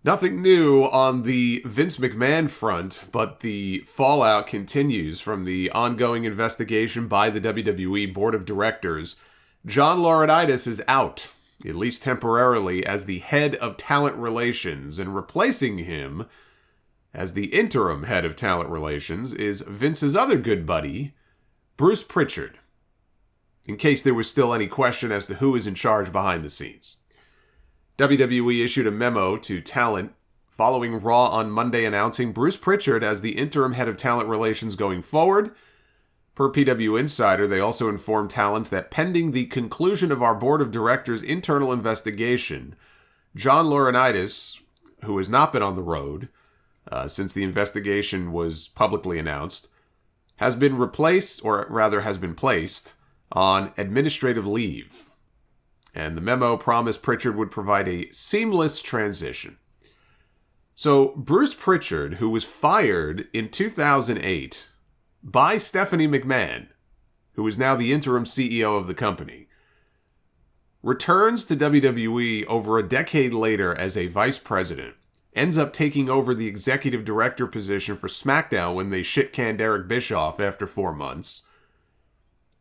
Nothing new on the Vince McMahon front, but the fallout continues from the ongoing investigation by the WWE Board of Directors. John Laurinaitis is out, at least temporarily, as the head of talent relations, and replacing him as the interim head of talent relations is Vince's other good buddy, Bruce Prichard, in case there was still any question as to who is in charge behind the scenes. WWE issued a memo to talent following Raw on Monday announcing Bruce Prichard as the interim head of talent relations going forward. Per PW Insider, they also informed talent that pending the conclusion of our board of directors' internal investigation, John Laurinaitis, who has not been on the road since the investigation was publicly announced, has been replaced, or rather has been placed, on administrative leave. And the memo promised Prichard would provide a seamless transition. So Bruce Prichard, who was fired in 2008 by Stephanie McMahon, who is now the interim CEO of the company, returns to WWE over a decade later as a vice president, ends up taking over the executive director position for SmackDown when they shit-canned Eric Bischoff after 4 months,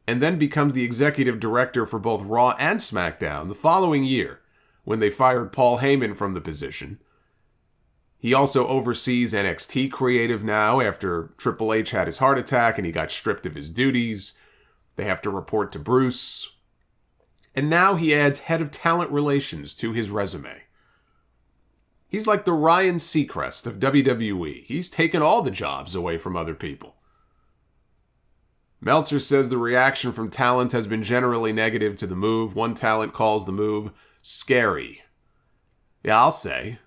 and then becomes the executive director for both Raw and SmackDown the following year when they fired Paul Heyman from the position. He also oversees NXT creative now after Triple H had his heart attack and he got stripped of his duties. They have to report to Bruce. And now he adds head of talent relations to his resume. He's like the Ryan Seacrest of WWE. He's taken all the jobs away from other people. Meltzer says the reaction from talent has been generally negative to the move. One talent calls the move scary. Yeah, I'll say.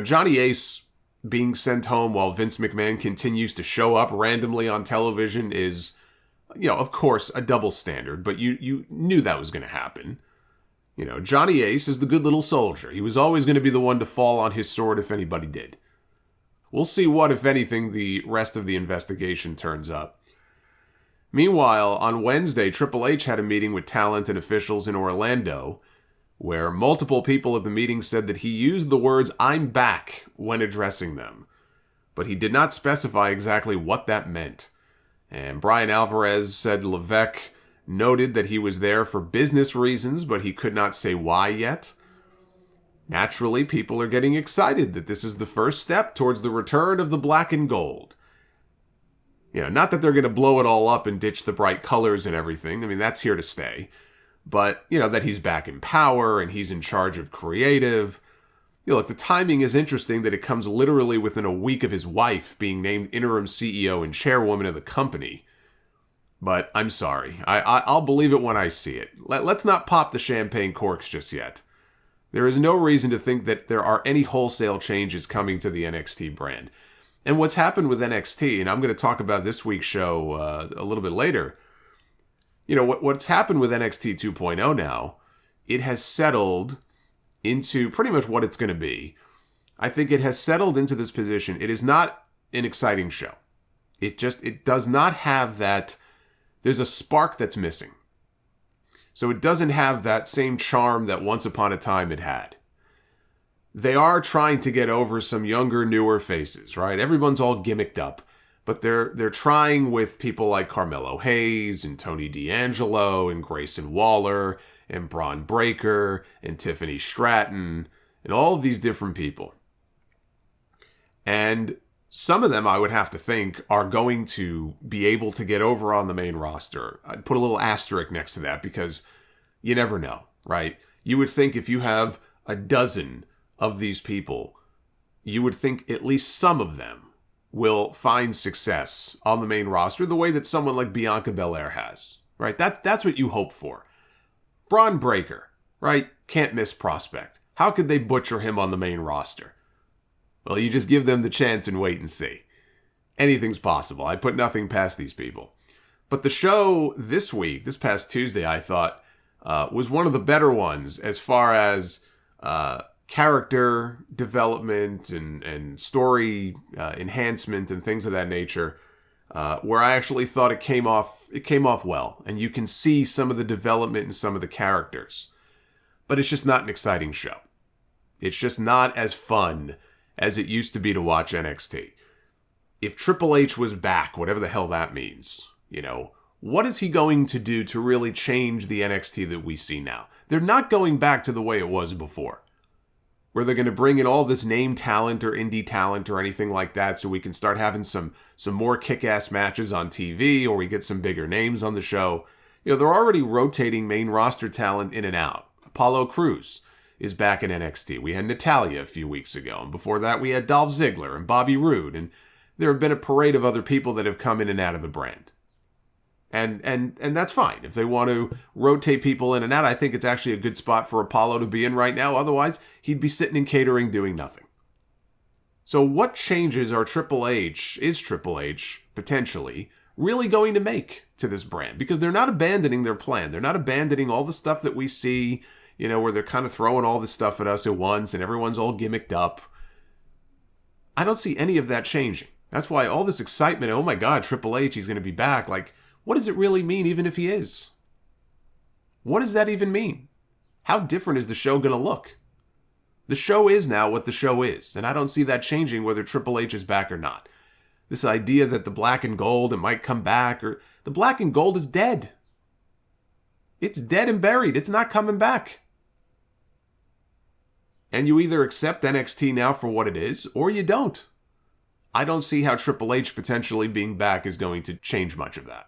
Johnny Ace being sent home while Vince McMahon continues to show up randomly on television is, of course, a double standard, but you knew that was going to happen. Johnny Ace is the good little soldier. He was always going to be the one to fall on his sword if anybody did. We'll see what, if anything, the rest of the investigation turns up. Meanwhile, on Wednesday, Triple H had a meeting with talent and officials in Orlando, where multiple people at the meeting said that he used the words, "I'm back," when addressing them. But he did not specify exactly what that meant. And Brian Alvarez said Levesque noted that he was there for business reasons, but he could not say why yet. Naturally, people are getting excited that this is the first step towards the return of the black and gold. Not that they're going to blow it all up and ditch the bright colors and everything. I mean, that's here to stay. But, that he's back in power and he's in charge of creative. Look, the timing is interesting that it comes literally within a week of his wife being named interim CEO and chairwoman of the company. But I'm sorry. I'll believe it when I see it. Let's not pop the champagne corks just yet. There is no reason to think that there are any wholesale changes coming to the NXT brand. And what's happened with NXT, and I'm going to talk about this week's show a little bit later, what's happened with NXT 2.0 now, it has settled into pretty much what it's going to be. I think it has settled into this position. It is not an exciting show. It does not have that, there's a spark that's missing. So it doesn't have that same charm that once upon a time it had. They are trying to get over some younger, newer faces, right? Everyone's all gimmicked up, but they're trying with people like Carmelo Hayes and Tony D'Angelo and Grayson Waller and Bron Breakker and Tiffany Stratton and all of these different people. And some of them, I would have to think, are going to be able to get over on the main roster. I'd put a little asterisk next to that because you never know, right? You would think if you have a dozen of these people, you would think at least some of them will find success on the main roster the way that someone like Bianca Belair has, right? That's what you hope for. Bron Breakker, right? Can't miss prospect. How could they butcher him on the main roster? Well, you just give them the chance and wait and see. Anything's possible. I put nothing past these people. But the show this week, this past Tuesday, I thought, was one of the better ones as far as character development and story enhancement and things of that nature, where I actually thought it came off well. And you can see some of the development in some of the characters. But it's just not an exciting show. It's just not as fun as it used to be to watch NXT. If Triple H was back, whatever the hell that means, what is he going to do to really change the NXT that we see now? They're not going back to the way it was before, where they're going to bring in all this name talent or indie talent or anything like that so we can start having some more kick-ass matches on TV, or we get some bigger names on the show. They're already rotating main roster talent in and out. Apollo Crews is back in NXT. We had Natalya a few weeks ago, and before that we had Dolph Ziggler and Bobby Roode, and there have been a parade of other people that have come in and out of the brand. And that's fine. If they want to rotate people in and out, I think it's actually a good spot for Apollo to be in right now. Otherwise, he'd be sitting in catering doing nothing. So what changes is Triple H, potentially, really going to make to this brand? Because they're not abandoning their plan. They're not abandoning all the stuff that we see, where they're kind of throwing all this stuff at us at once and everyone's all gimmicked up. I don't see any of that changing. That's why all this excitement, oh my God, Triple H, he's going to be back. Like, what does it really mean even if he is? What does that even mean? How different is the show going to look? The show is now what the show is, and I don't see that changing whether Triple H is back or not. This idea that the black and gold, it might come back, or the black and gold is dead. It's dead and buried. It's not coming back. And you either accept NXT now for what it is, or you don't. I don't see how Triple H potentially being back is going to change much of that.